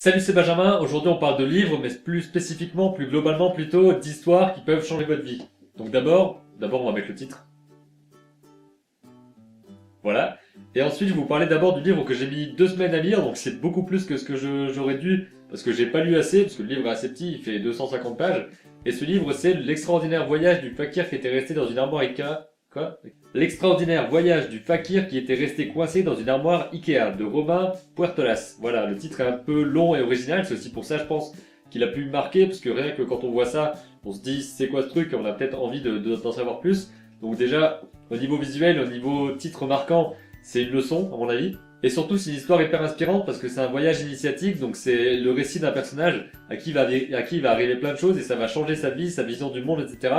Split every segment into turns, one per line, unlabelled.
Salut, c'est Benjamin. Aujourd'hui, on parle de livres, mais plus spécifiquement, plus globalement plutôt, d'histoires qui peuvent changer votre vie. Donc d'abord, on va mettre le titre. Voilà. Et ensuite, je vais vous parler d'abord du livre que j'ai mis 2 semaines à lire, donc c'est beaucoup plus que ce que j'aurais dû, parce que j'ai pas lu assez, parce que le livre est assez petit, il fait 250 pages. Et ce livre, c'est L'extraordinaire voyage du fakir qui était resté dans une armoire Ikea. Quoi? L'extraordinaire voyage du fakir qui était resté coincé dans une armoire Ikea de Romain Puertolas. Voilà, le titre est un peu long et original, c'est aussi pour ça, je pense, qu'il a pu me marquer, parce que rien que quand on voit ça, on se dit c'est quoi ce truc, et on a peut-être envie d'en savoir plus. Donc déjà, au niveau visuel, au niveau titre marquant, c'est une leçon, à mon avis. Et surtout, c'est une histoire hyper inspirante parce que c'est un voyage initiatique, donc c'est le récit d'un personnage à qui il va arriver plein de choses et ça va changer sa vie, sa vision du monde, etc.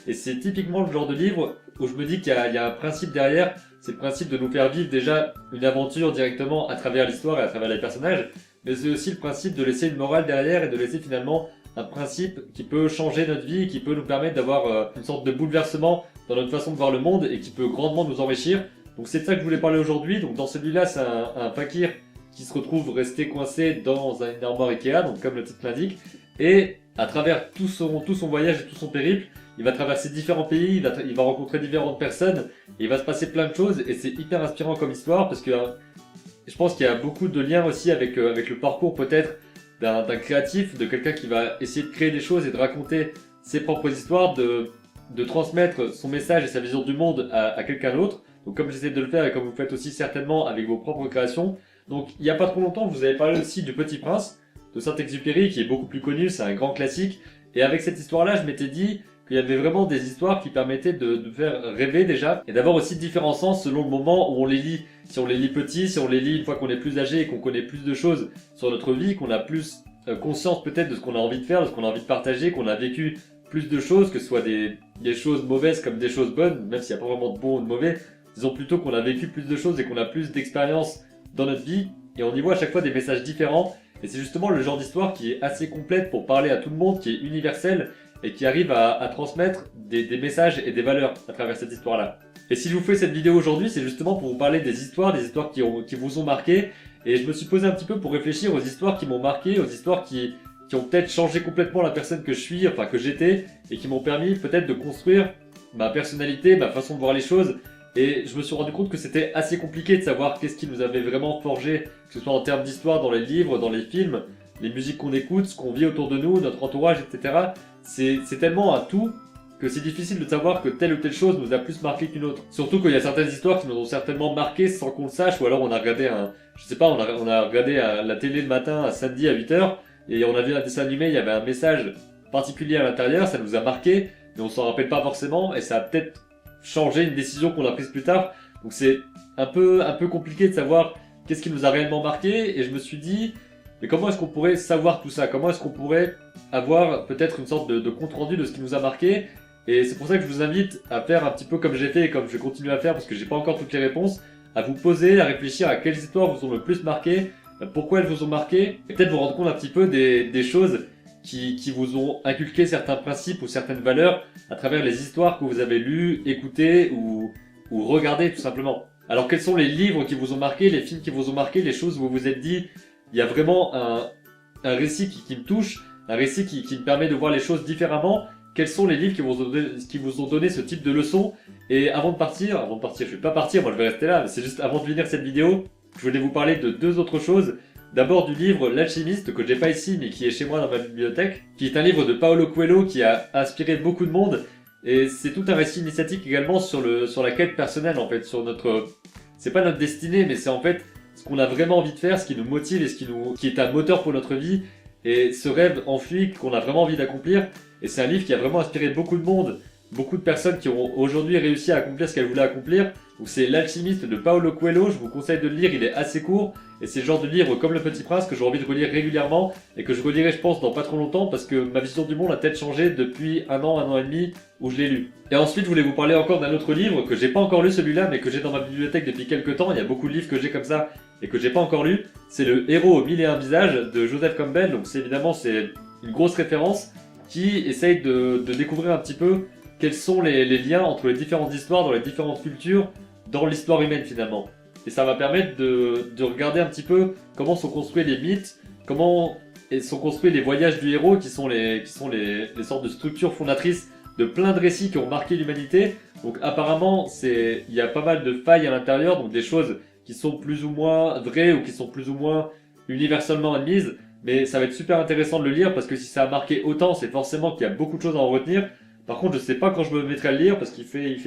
Et c'est typiquement le genre de livre où je me dis qu'il y a un principe derrière, c'est le principe de nous faire vivre déjà une aventure directement à travers l'histoire et à travers les personnages, mais c'est aussi le principe de laisser une morale derrière et de laisser finalement un principe qui peut changer notre vie, qui peut nous permettre d'avoir une sorte de bouleversement dans notre façon de voir le monde et qui peut grandement nous enrichir. Donc c'est de ça que je voulais parler aujourd'hui. Donc dans celui-là, c'est un fakir qui se retrouve resté coincé dans une armoire Ikea, donc comme le titre l'indique. Et à travers tout son voyage et tout son périple, il va traverser différents pays, il va rencontrer différentes personnes, et il va se passer plein de choses. Et c'est hyper inspirant comme histoire parce que je pense qu'il y a beaucoup de liens aussi avec le parcours peut-être d'un créatif, de quelqu'un qui va essayer de créer des choses et de raconter ses propres histoires, de transmettre son message et sa vision du monde à quelqu'un d'autre. Donc comme j'essaie de le faire et comme vous le faites aussi certainement avec vos propres créations. Donc il n'y a pas trop longtemps, je vous avais parlé aussi du Petit Prince de Saint-Exupéry qui est beaucoup plus connu, c'est un grand classique. Et avec cette histoire-là, je m'étais dit qu'il y avait vraiment des histoires qui permettaient de faire rêver déjà et d'avoir aussi différents sens selon le moment où on les lit. Si on les lit petits, si on les lit une fois qu'on est plus âgé et qu'on connaît plus de choses sur notre vie, qu'on a plus conscience peut-être de ce qu'on a envie de faire, de ce qu'on a envie de partager, qu'on a vécu plus de choses, que ce soit des choses mauvaises comme des choses bonnes, même s'il n'y a pas vraiment de bon ou de mauvais. Disons plutôt qu'on a vécu plus de choses et qu'on a plus d'expérience dans notre vie et on y voit à chaque fois des messages différents et c'est justement le genre d'histoire qui est assez complète pour parler à tout le monde, qui est universelle et qui arrive à transmettre des messages et des valeurs à travers cette histoire-là. Et si je vous fais cette vidéo aujourd'hui, c'est justement pour vous parler des histoires qui vous ont marqué et je me suis posé un petit peu pour réfléchir aux histoires qui m'ont marqué, aux histoires qui ont peut-être changé complètement la personne que je suis, enfin que j'étais et qui m'ont permis peut-être de construire ma personnalité, ma façon de voir les choses. Et je me suis rendu compte que c'était assez compliqué de savoir qu'est-ce qui nous avait vraiment forgé, que ce soit en termes d'histoire, dans les livres, dans les films, les musiques qu'on écoute, ce qu'on vit autour de nous, notre entourage, etc. C'est tellement un tout que c'est difficile de savoir que telle ou telle chose nous a plus marqué qu'une autre. Surtout qu'il y a certaines histoires qui nous ont certainement marqué sans qu'on le sache, ou alors on a regardé on a regardé la télé le matin à samedi à 8h, et on a vu un dessin animé, il y avait un message particulier à l'intérieur, ça nous a marqué, mais on s'en rappelle pas forcément, et ça a peut-être changer une décision qu'on a prise plus tard. Donc c'est un peu compliqué de savoir qu'est-ce qui nous a réellement marqué et je me suis dit mais comment est-ce qu'on pourrait savoir tout ça? Comment est-ce qu'on pourrait avoir peut-être une sorte de compte rendu de ce qui nous a marqué? Et c'est pour ça que je vous invite à faire un petit peu comme j'ai fait et comme je vais continuer à faire parce que j'ai pas encore toutes les réponses, à vous poser, à réfléchir à quelles histoires vous ont le plus marqué, pourquoi elles vous ont marqué, et peut-être vous rendre compte un petit peu des choses qui vous ont inculqué certains principes ou certaines valeurs à travers les histoires que vous avez lues, écoutées ou regardées tout simplement. Alors quels sont les livres qui vous ont marqué, les films qui vous ont marqué, les choses où vous vous êtes dit il y a vraiment un récit qui me touche, un récit qui me permet de voir les choses différemment. Quels sont les livres qui vous ont donné ce type de leçons? Et avant de partir, je vais pas partir, moi je vais rester là, mais c'est juste avant de finir cette vidéo, je voulais vous parler de deux autres choses. D'abord du livre L'Alchimiste, que j'ai pas ici mais qui est chez moi dans ma bibliothèque, qui est un livre de Paulo Coelho qui a inspiré beaucoup de monde, et c'est tout un récit initiatique également sur la quête personnelle en fait, sur c'est pas notre destinée mais c'est en fait ce qu'on a vraiment envie de faire, ce qui nous motive et qui est un moteur pour notre vie, et ce rêve enfui qu'on a vraiment envie d'accomplir, et c'est un livre qui a vraiment inspiré beaucoup de monde, beaucoup de personnes qui ont aujourd'hui réussi à accomplir ce qu'elles voulaient accomplir. Donc c'est L'Alchimiste de Paulo Coelho, je vous conseille de le lire, il est assez court, et c'est le genre de livre comme Le Petit Prince que j'ai envie de relire régulièrement, et que je relirai je pense dans pas trop longtemps, parce que ma vision du monde a peut-être changé depuis un an et demi où je l'ai lu. Et ensuite je voulais vous parler encore d'un autre livre, que j'ai pas encore lu celui-là, mais que j'ai dans ma bibliothèque depuis quelques temps, il y a beaucoup de livres que j'ai comme ça, et que j'ai pas encore lu, c'est Le Héros aux 1001 visages de Joseph Campbell, donc c'est une grosse référence, qui essaye de découvrir un petit peu quels sont les liens entre les différentes histoires dans les différentes cultures, dans l'histoire humaine finalement. Et ça va permettre de regarder un petit peu comment sont construits les mythes, comment sont construits les voyages du héros, qui sont les sortes de structures fondatrices de plein de récits qui ont marqué l'humanité. Donc apparemment, il y a pas mal de failles à l'intérieur, donc des choses qui sont plus ou moins vraies ou qui sont plus ou moins universellement admises. Mais ça va être super intéressant de le lire parce que si ça a marqué autant, c'est forcément qu'il y a beaucoup de choses à en retenir. Par contre, je sais pas quand je me mettrai à le lire parce qu'il fait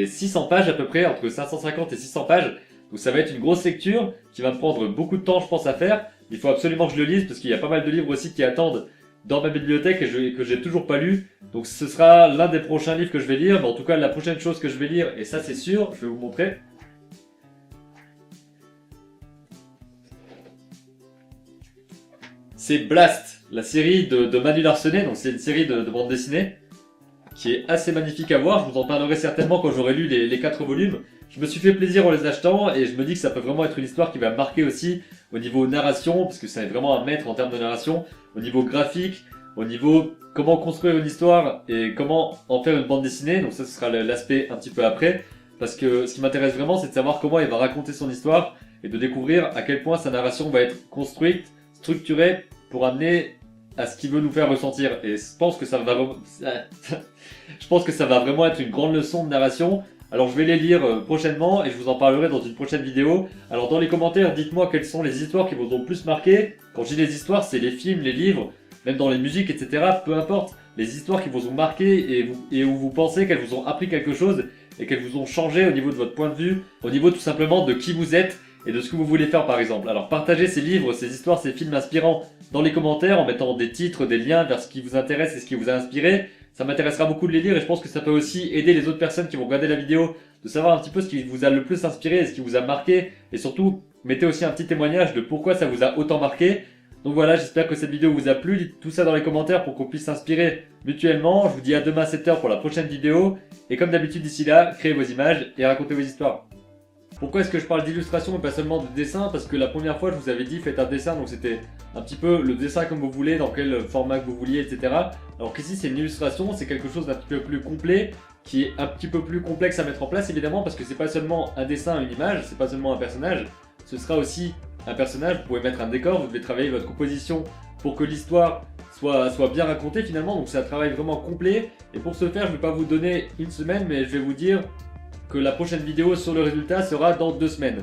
600 pages à peu près, entre 550 et 600 pages. Donc ça va être une grosse lecture qui va me prendre beaucoup de temps, je pense, à faire. Il faut absolument que je le lise parce qu'il y a pas mal de livres aussi qui attendent dans ma bibliothèque et que j'ai toujours pas lu. Donc ce sera l'un des prochains livres que je vais lire. Mais en tout cas, la prochaine chose que je vais lire, et ça c'est sûr, je vais vous montrer. C'est Blast, la série de Manu Larsenet. Donc c'est une série de bande dessinée qui est assez magnifique à voir. Je vous en parlerai certainement quand j'aurai lu les 4 volumes. Je me suis fait plaisir en les achetant et je me dis que ça peut vraiment être une histoire qui va me marquer aussi au niveau narration, parce que c'est vraiment un maître en termes de narration, au niveau graphique, au niveau comment construire une histoire et comment en faire une bande dessinée. Donc ça, ce sera l'aspect un petit peu après, parce que ce qui m'intéresse vraiment, c'est de savoir comment il va raconter son histoire et de découvrir à quel point sa narration va être construite, structurée pour amener à ce qu'il veut nous faire ressentir. Et je pense que ça va je pense que ça va vraiment être une grande leçon de narration. Alors je vais les lire prochainement et je vous en parlerai dans une prochaine vidéo. Alors dans les commentaires, dites-moi quelles sont les histoires qui vous ont le plus marqué. Quand je dis les histoires, c'est les films, les livres, même dans les musiques, etc. Peu importe, les histoires qui vous ont marqué et où vous pensez qu'elles vous ont appris quelque chose et qu'elles vous ont changé au niveau de votre point de vue, au niveau tout simplement de qui vous êtes et de ce que vous voulez faire par exemple. Alors partagez ces livres, ces histoires, ces films inspirants dans les commentaires en mettant des titres, des liens vers ce qui vous intéresse et ce qui vous a inspiré. Ça m'intéressera beaucoup de les lire et je pense que ça peut aussi aider les autres personnes qui vont regarder la vidéo de savoir un petit peu ce qui vous a le plus inspiré et ce qui vous a marqué. Et surtout, mettez aussi un petit témoignage de pourquoi ça vous a autant marqué. Donc voilà, j'espère que cette vidéo vous a plu. Dites tout ça dans les commentaires pour qu'on puisse s'inspirer mutuellement. Je vous dis à demain à 7 h pour la prochaine vidéo. Et comme d'habitude d'ici là, créez vos images et racontez vos histoires. Pourquoi est-ce que je parle d'illustration et pas seulement de dessin? Parce que la première fois je vous avais dit faites un dessin, donc c'était un petit peu le dessin comme vous voulez, dans quel format que vous vouliez, etc. Alors qu'ici c'est une illustration, c'est quelque chose d'un petit peu plus complet, qui est un petit peu plus complexe à mettre en place évidemment, parce que c'est pas seulement un dessin, une image, c'est pas seulement un personnage, ce sera aussi un personnage, vous pouvez mettre un décor, vous devez travailler votre composition pour que l'histoire soit bien racontée finalement, donc c'est un travail vraiment complet. Et pour ce faire, je ne vais pas vous donner une semaine, mais je vais vous dire que la prochaine vidéo sur le résultat sera dans 2 semaines.